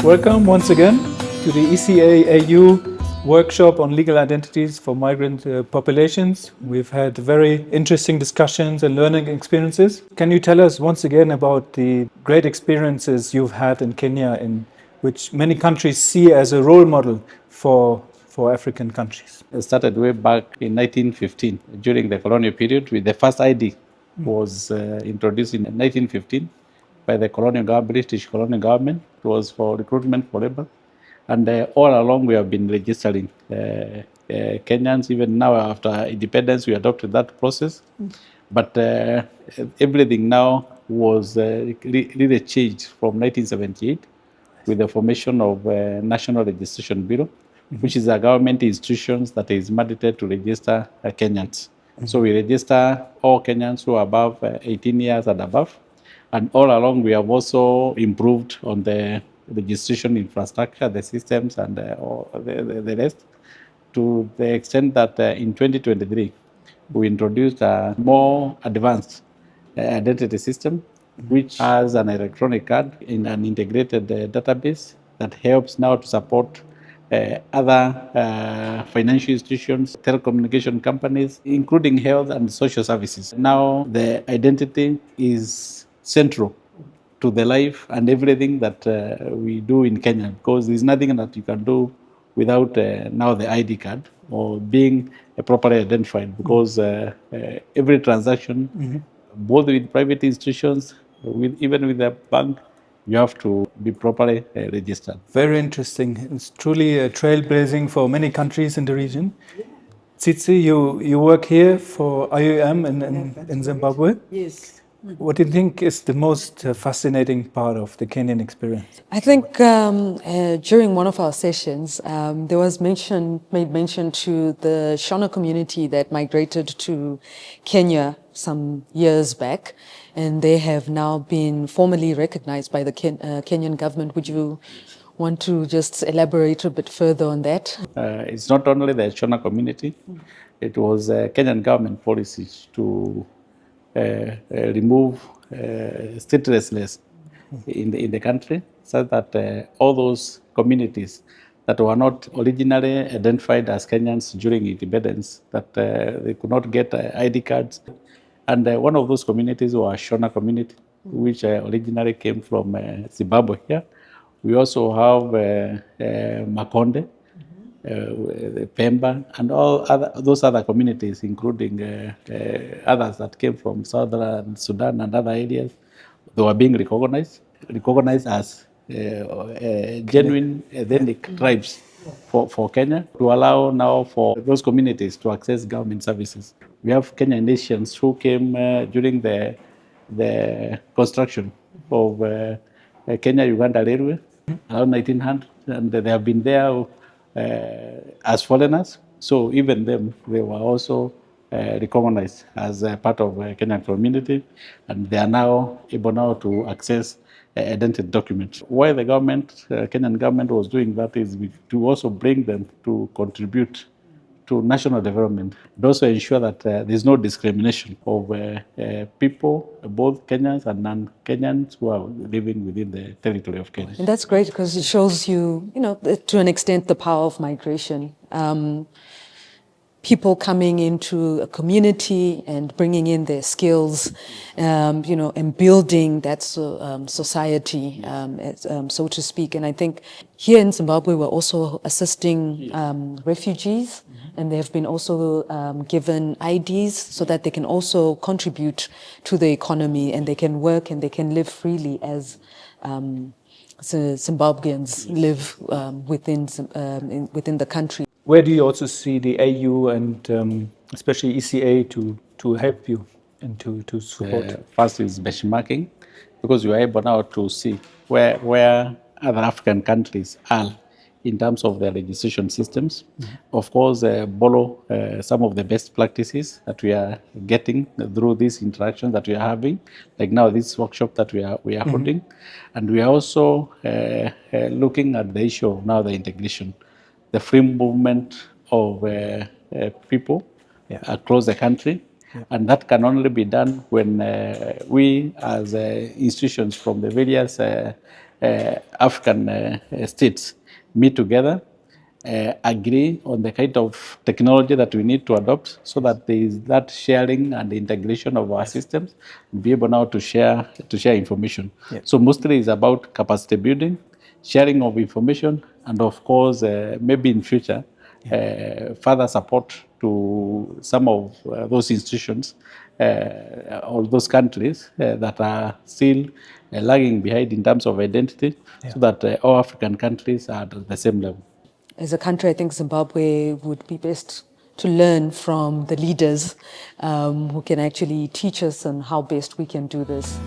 Welcome once again to the ECA-AU workshop on legal identities for migrant populations. We've had very interesting discussions and learning experiences. Can you tell us once again about the great experiences you've had in Kenya, in which many countries see as a role model for African countries? It started way back in 1915 during the colonial period with the first ID was introduced in 1915 by the British colonial government. It was for recruitment for labor. And all along we have been registering Kenyans. Even now after independence we adopted that process. But everything now was really changed from 1978 with the formation of National Registration Bureau, which is a government institution that is mandated to register Kenyans. So we register all Kenyans who are above 18 years and above. And all along we have also improved on the registration infrastructure, the systems and the rest, to the extent that in 2023 we introduced a more advanced identity system, which has an electronic card in an integrated database that helps now to support other financial institutions, telecommunication companies, including health and social services. Now the identity is central to the life and everything that we do in Kenya, because there's nothing that you can do without now the ID card or being properly identified, because every transaction, both with private institutions, even with the bank, you have to be properly registered. Very interesting. It's truly trailblazing for many countries in the region. Tsitsi, you work here for IUM in Zimbabwe. Yes. What do you think is the most fascinating part of the Kenyan experience? I think during one of our sessions, there was made mention to the Shona community that migrated to Kenya some years back, and they have now been formally recognized by the Kenyan government. Would you want to just elaborate a bit further on that? It's not only the Shona community. It was Kenyan government policy to remove statelessness in the country, so that all those communities that were not originally identified as Kenyans during independence, that they could not get ID cards. And one of those communities was Shona community, which originally came from Zimbabwe here. We also have Mkonto, Pemba, and those other communities, including others that came from southern Sudan and other areas. They were being recognized as genuine ethnic tribes for Kenya, to allow now for those communities to access government services. We have Kenyan nations who came during the construction of Kenya-Uganda Railway around 1900, and they have been there as foreigners. So even them, they were also recognized as a part of Kenyan community, and they are now able now to access identity documents. Why the government, Kenyan government, was doing that is to also bring them to contribute to national development, and also ensure that there's no discrimination of people, both Kenyans and non-Kenyans, who are living within the territory of Kenya. And that's great, because it shows you, to an extent, the power of migration. People coming into a community and bringing in their skills, and building that society, so to speak. And I think here in Zimbabwe, we're also assisting refugees, and they've been also given IDs so that they can also contribute to the economy, and they can work and they can live freely as Zimbabweans live within the country. Where do you also see the AU and especially ECA to help you and to support? First is benchmarking, because you are able now to see where other African countries are in terms of their registration systems. Of course, borrow some of the best practices that we are getting through these interactions that we are having, like now this workshop that we are holding. And we are also looking at the issue of now the integration, the free movement of people across the country. And that can only be done when we as institutions from the various African states meet together, agree on the kind of technology that we need to adopt so that there is that sharing and integration of our systems, be able now to share information. Yeah. So mostly it's about capacity building, sharing of information, and of course, maybe in future, further support to some of those institutions or those countries that are still lagging behind in terms of identity, so that all African countries are at the same level. As a country, I think Zimbabwe would be best to learn from the leaders who can actually teach us on how best we can do this.